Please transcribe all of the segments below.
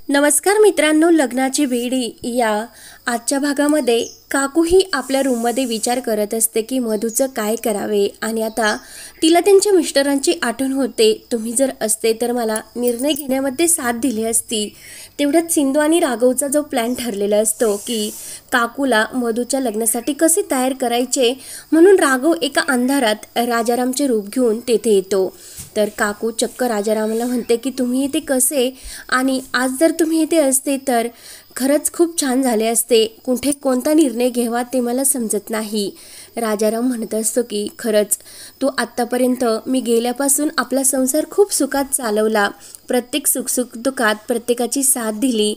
नमस्कार मित्रांनो, लग्नाची बेडी या आजच्या भागामध्ये काकू ही आपल्या रूममध्ये विचार करत असते की मधूचं काय करावे आणि आता तिला त्यांच्या मिस्टरांची आठवण होते. तुम्ही जर असते तर मला निर्णय घेण्यामध्ये साथ दिली असती. तेवढ्यात सिंधू आणि राघवचा जो प्लॅन ठरलेला असतो की काकूला मधूच्या लग्नासाठी कसे तयार करायचे, म्हणून राघव एका अंधारात राजारामचे रूप घेऊन तेथे येतो. तर काकू चक्क राजारामला म्हणते की तुम्ही इथे कसे, आणि आज जर तुम्ही इथे असते तर खरंच खूप छान झाले असते. कुठे कोणता निर्णय घ्यावा ते मला समजत नाही. राजाराम म्हणत असतो की खरंच तू आत्तापर्यंत मी गेल्यापासून आपला संसार खूप सुखात चालवला, प्रत्येक सुखदुःखात प्रत्येकाची साथ दिली,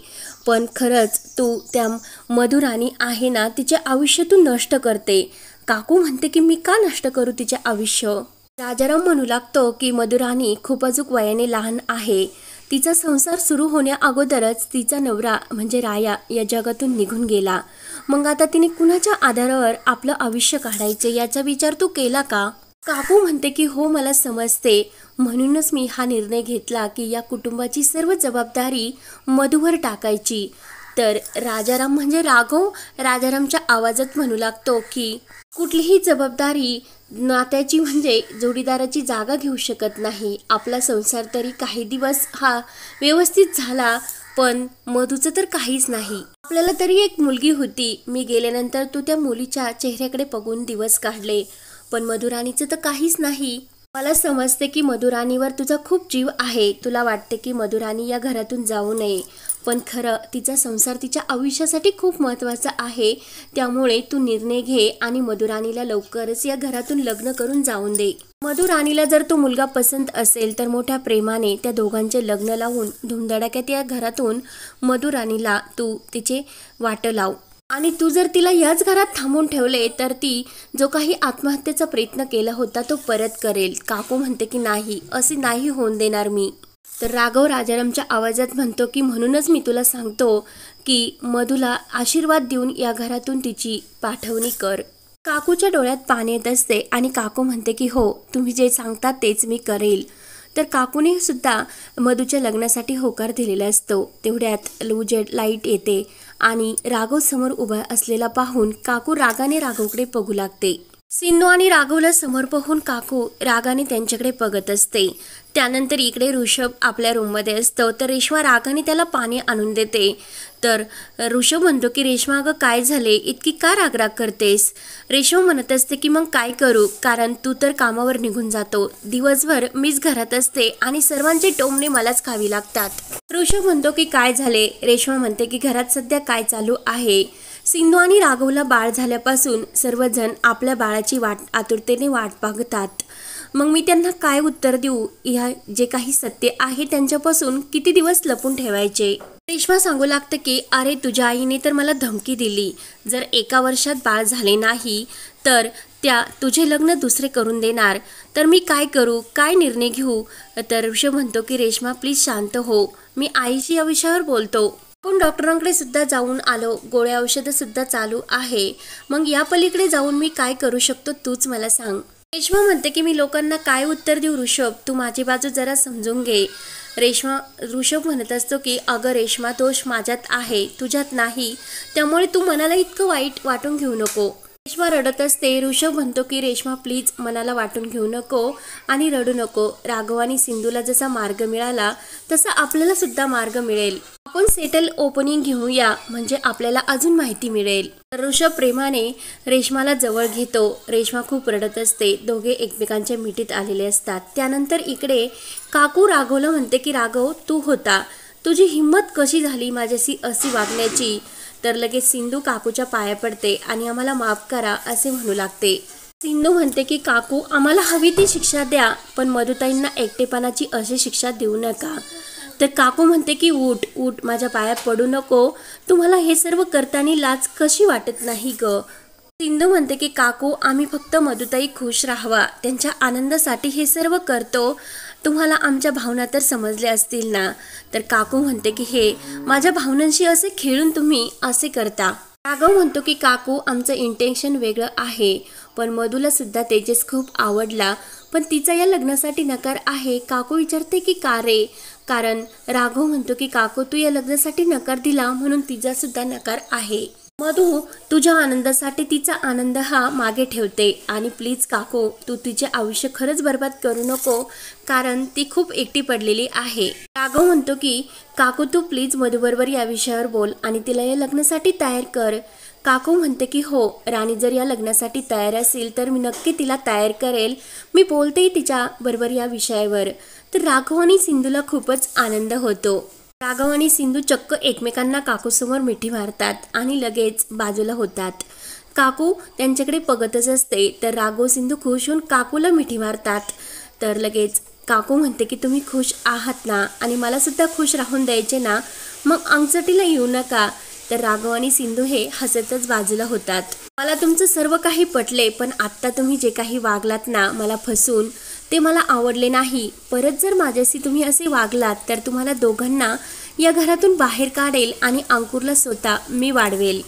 पण खरंच तू त्या मधुराणी आहे ना, तिचे आयुष्य तू नष्ट करते. काकू म्हणते की मी का नष्ट करू तिचे आयुष्य. राजाराम म्हणू लागतो की मधुराणी खूप अजूक वयाने लहान आहे. तिचा संसार सुरू होण्या अगोदरच तिचा नवरा म्हणजे राया या जगातून निघून गेला. मग आता तिने कुणाच्या आधारावर आपलं आयुष्य काढायचे याचा विचार तू केला का. काकू म्हणते की हो, मला समजते, म्हणूनच मी हा निर्णय घेतला की या कुटुंबाची सर्व जबाबदारी मधूवर टाकायची. तर राजाराम म्हणजे राघव राजारामच्या आवाजात म्हणू लागतो की कुठलीही जबाबदारी नात्याची म्हणजे जोडीदाराची जागा घेऊ शकत नाही. आपला संसार तरी काही दिवस हा व्यवस्थित झाला, पण मधूचं तर काहीच नाही. आपल्याला तरी एक मुलगी होती, मी गेल्यानंतर तू त्या मुलीच्या चेहऱ्याकडे बघून दिवस काढले, पण मधुराणीचं तर काहीच नाही. मला समजते की मधुराणीवर तुझा खूप जीव आहे. तुला वाटते की मधुराणी या घरातून जाऊ नये, पण खरं तिचा संसार तिच्या आयुष्यासाठी खूप महत्त्वाचा आहे. त्यामुळे तू निर्णय घे आणि मधुराणीला लवकरच या घरातून लग्न करून जाऊन दे. मधुराणीला जर तो मुलगा पसंत असेल तर मोठ्या प्रेमाने त्या दोघांचे लग्न लावून धुमधडाक्यात या घरातून मधुराणीला तू तिचे वाट लाव. आणि तू जर तिला याच घरात थांबून ठेवले तर ती जो काही आत्महत्येचा प्रयत्न केला होता तो परत करेल. काकू म्हणते की नाही, असे नाही होऊन देणार मी. तर राघव राजारामच्या आवाजात म्हणतो की म्हणूनच मी तुला सांगतो की मधूला आशीर्वाद देऊन या घरातून तिची पाठवणी कर. काकूच्या डोळ्यात पाणी येत असते आणि काकू म्हणते की हो, तुम्ही जे सांगता तेच मी करेल. तर काकूने सुद्धा मधूच्या लग्नासाठी होकार दिलेला असतो. तेवढ्यात उजेड लाईट येते आणि राघव समोर उभा असलेला पाहून काकू रागाने राघवकडे बघू लागते. सिंधू आणि राघवला समोर पाहून काकू रागाने त्यांच्याकडे बघत असते. त्यानंतर इकडे ऋषभ आपल्या रूममध्ये असतो. तर रेश्मा रागाने त्याला पाणी आणून देते. तर ऋषभ म्हणतो की रेश्मा, अगं काय झाले, इतकी का रागराग करतेस. रेश्मा म्हणत असते की मग काय करू, कारण तू तर कामावर निघून जातो, दिवसभर मीच घरात असते आणि सर्वांचे टोमणे मलाच खावी लागतात. ऋषभ म्हणतो की काय झाले. रेश्मा म्हणते की घरात सध्या काय चालू आहे. सिंधू आणि राघवला बाळ झाल्यापासून सर्वजण आपल्या बाळाची आतुरतेने वाट बघतात. मग मी त्यांना काय उत्तर देऊ. ह्या जे काही सत्य आहे त्यांच्यापासून किती दिवस लपून ठेवायचे. रेश्मा सांगू लागते की अरे, तुझ्या आईने तर मला धमकी दिली, जर 1 वर्षात बाळ झाले नाही तर त्या तुझे लग्न दुसरे करून देणार. तर मी काय करू, काय निर्णय घेऊ. तर ऋषभ म्हणतो की रेश्मा प्लीज शांत हो, मी आईशी या विषयावर बोलतो. आपण डॉक्टरांकडे सुद्धा जाऊन आलो, गोळ्या औषधं सुद्धा चालू आहे, मग या पलीकडे जाऊन मी काय करू शकतो तूच मला सांग. रेश्मा म्हणते की मी लोकांना काय उत्तर देऊ ऋषभ, तू माझी बाजू जरा समजून घे. ऋषभ म्हणत असतो की अगं रेश्मा, दोष माझ्यात आहे, तुझ्यात नाही, त्यामुळे तू मनाला इतकं वाईट वाटून घेऊ नको. रेश्मा रडत असते. ऋषभ म्हणतो की रेश्मा प्लीज मनाला वाटून घेऊ नको आणि रडू नको. राघव आणि सिंधूला जसा मार्ग मिळाला तसा आपल्याला सुद्धा मार्ग मिळेल. आपण सेटल ओपनिंग घेऊया, म्हणजे आपल्याला अजून माहिती मिळेल. ऋषभ प्रेमाने रेश्माला जवळ घेतो. रेश्मा खूप रडत असते. दोघे एकमेकांच्या मिठीत आलेले असतात. त्यानंतर इकडे काकू राघवला म्हणते की राघव, तू होता, तुझी हिंमत कशी झाली माझ्याशी अशी वागण्याची. तर लगेच सिंधू काकूच्या पाया पडते आणि आम्हाला माफ करा असे म्हणू लागते. सिंधू म्हणते की काकू, आम्हाला हवी ती शिक्षा द्या, पण मधुताईंना एकटेपणाची अशी शिक्षा देऊ नका. तर काकू म्हणते की उठ उठ, माझ्या पायात पडू नको, तुम्हाला हे सर्व करताना लाज कशी वाटत नाही ग. सिंधू म्हणते की काकू, आम्ही फक्त मधुताई खुश राहावा त्यांच्या आनंदासाठी हे सर्व करतो, तुम्हाला आमच्या भावना तर समजल्या असतील ना. तर काकू म्हणते की हे माझ्या भावनांशी असे खेळून तुम्ही असे करता. राघव म्हणतो की काकू, आमचं इंटेन्शन वेगळं आहे, पण मधूला सुद्धा तेजस खूप आवडला, पण तिचा या लग्नासाठी नकार आहे. काकू विचारते की का रे. कारण राघव म्हणतो की काकू तू या लग्नासाठी नकार दिला म्हणून तिचा सुद्धा नकार आहे. मधू तुझ्या आनंदासाठी तिचा आनंद हा मागे ठेवते आणि प्लीज काकू तू तिचे आयुष्य खरंच बर्बाद करू नको, कारण ती खूप एकटी पडलेली आहे. राघव म्हणतो की काकू तू प्लीज मधूबरोबर या विषयावर बोल आणि तिला या लग्नासाठी तयार कर. काकू म्हणते की हो राणी जर या लग्नासाठी तयार असेल तर मी नक्की तिला तयार करेल, मी बोलते तिच्या बरोबर या विषयावर. तर राघव आणि सिंधूला खूपच आनंद होतो. राघव आणि सिंधू चक्क एकमेकांना काकूसमोर मिठी मारतात आणि लगेच बाजूला होतात. काकू त्यांच्याकडे बघतच असते तर राघव सिंधू खुश होऊन काकूला मिठी मारतात. तर लगेच काकू म्हणते की तुम्ही खुश आहात ना आणि मला सुद्धा खुश राहून द्यायचे ना, मग अंगचटीला येऊ नका. तर राघव आणि सिंधू हे हसतच बाजूला होतात. मला तुमचं सर्व काही पटले, पण आत्ता तुम्ही जे काही वागलात ना मला फसून, ते मला आवडले नाही. परत जर माझ्याशी तुम्ही असे वागलात तर तुम्हाला दोघांना या घरातून बाहेर काढेल आणि अंकुरला स्वतः मी वाढवेल.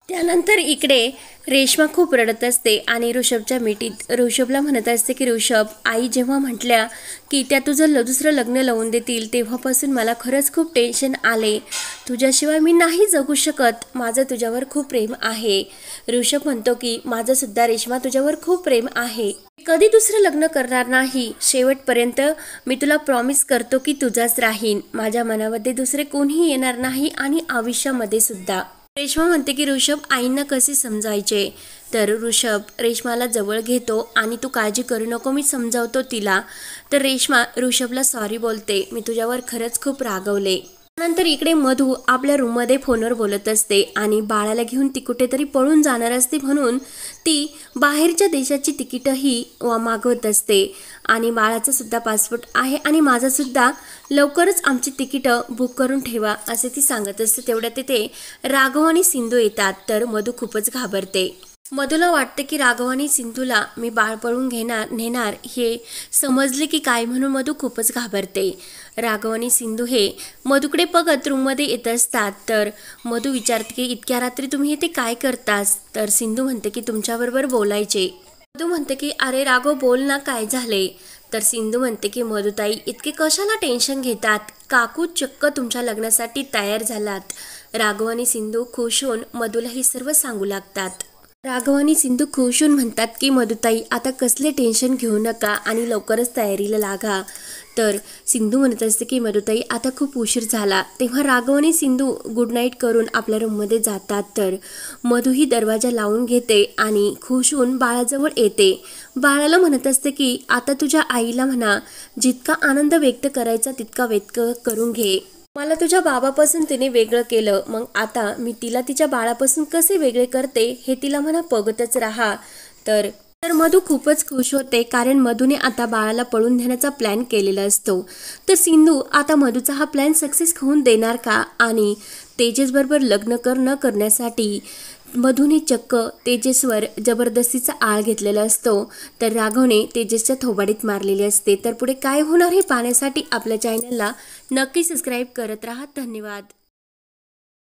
त्यानंतर इकडे रेश्मा खूप रडत असते आणि ऋषभच्या मिठीत ऋषभला म्हणत असते की ऋषभ, आई जेव्हा म्हटल्या की त्या तुझं दुसरं लग्न लावून देतील तेव्हापासून मला खरंच खूप टेन्शन आले. तुझ्याशिवाय मी नाही जगू शकत, माझं तुझ्यावर खूप प्रेम आहे. ऋषभ म्हणतो की माझं सुद्धा रेश्मा तुझ्यावर खूप प्रेम आहे, कधी दुसरं लग्न करणार नाही. शेवटपर्यंत मी तुला प्रॉमिस करतो की तुझाच राहीन. माझ्या मनामध्ये दुसरे कोणीही येणार नाही आणि आयुष्यामध्ये सुद्धा. रेश्मा म्हणते की ऋषभ आईंना कसे समजायचे. तर ऋषभ रेश्माला जवळ घेतो आणि तू काळजी करू नको, मी समजावतो तिला. तर रेश्मा ऋषभला सॉरी बोलते, मी तुझ्यावर खरंच खूप रागवले. नंतर इकडे मधू आपल्या रूममध्ये फोनवर बोलत असते आणि बाळाला घेऊन ती कुठेतरी पळून जाणार असते म्हणून ती बाहेरच्या देशाची तिकीटही मागवत असते आणि बाळाचा सुद्धा पासपोर्ट आहे आणि माझा सुद्धा लवकरच आमची तिकीटं बुक करून ठेवा असे ती सांगत असते. तेवढ्या तिथे राघव आणि सिंधू येतात. तर मधू खूपच घाबरते. मधूला वाटते की राघव आणि सिंधूला मी बाळ पळून नेणार हे समजले की काय, म्हणून मधू खूपच घाबरते. राघव आणि सिंधू हे मधूकडे बघत रूममध्ये येत असतात. तर मधू विचारते की इतक्या रात्री तुम्ही इथे काय करतास. तर सिंधू म्हणते की तुमच्याबरोबर बोलायचे. मधू म्हणते की अरे राघव बोल ना, काय झाले. तर सिंधू म्हणते की मधुताई इतके कशाला टेन्शन घेतात, काकू चक्क तुमच्या लग्नासाठी तयार झालात. राघव आणि सिंधू खुश होऊन मधूला हे सर्व सांगू लागतात. राघव आणि सिंधू खुश होऊन म्हणतात की मधुताई आता कसले टेन्शन घेऊ नका आणि लवकरच तयारीला लागा. तर सिंधू म्हणत असते की मधुताई आता खूप उशीर झाला. तेव्हा राघव आणि सिंधू गुड नाईट करून आपल्या रूममध्ये जातात. तर मधू ही दरवाजा लावून घेते आणि खुश होऊन बाळाजवळ येते. बाळाला म्हणत असते की आता तुझ्या आईला म्हणा जितका आनंद व्यक्त करायचा तितका व्यक्त करून घे. मला तुझ्या बाबापासून तिने वेगळं केलं, मग आता मी तिला तिच्या बाळापासून कसे वेगळे करते हे तिला म्हणा बघतच राहा. तर मधू खूपच खुश होते कारण मधूने आता बाळाला पळून नेण्याचा प्लॅन केलेला असतो. तर सिंधू आता मधूचा हा प्लॅन सक्सेस होऊन देणार का आणि तेजसबरोबर लग्न न करण्यासाठी मधूने चक्क तेजसवर जबरदस्तीचा आळ घेतलेला असतो. तर राघवने तेजसच्या थोबाडीत मारलेली असते. तर पुढे काय होणार हे पाहण्यासाठी आपल्या चॅनलला नक्की सबस्क्राईब करत राहा. धन्यवाद.